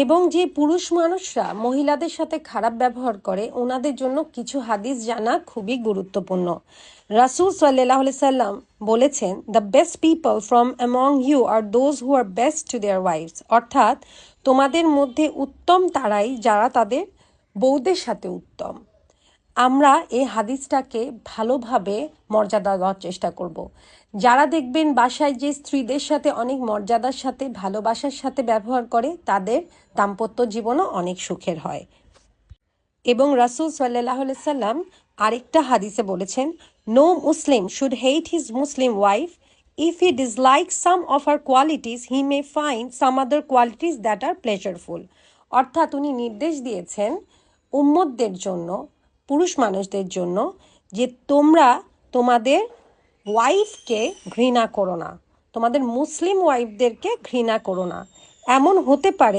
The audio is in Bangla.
এবং যে পুরুষ মানুষরা মহিলাদের সাথে খারাপ ব্যবহার করে ওনাদের জন্য কিছু হাদিস জানা খুবই গুরুত্বপূর্ণ। রাসূল সাল্লাল্লাহু আলাইহি সাল্লাম বলেছেন, the best people from among you are those who are best to their wives. অর্থাৎ তোমাদের মধ্যে উত্তম তারাই যারা তাদের বউদের সাথে উত্তম। আমরা এই হাদিসটাকে ভালোভাবে মর্যাদা দেওয়ার চেষ্টা করব। যারা দেখবেন বাসায় যে স্ত্রীদের সাথে অনেক মর্যাদার সাথে ভালোবাসার সাথে ব্যবহার করে তাদের দাম্পত্য জীবনও অনেক সুখের হয়। এবং রাসূল সাল্লাল্লাহু আলাইহি সাল্লাম আরেকটা হাদিসে বলেছেন, no Muslim should hate his Muslim wife if he dislike some of her qualities he may find some other qualities that are pleasureful. অর্থাৎ উনি নির্দেশ দিয়েছেন উম্মতদের জন্য, পুরুষ মানুষদের জন্য, যে তোমরা তোমাদের ওয়াইফকে ঘৃণা করো না, তোমাদের মুসলিম ওয়াইফদেরকে ঘৃণা করো না। এমন হতে পারে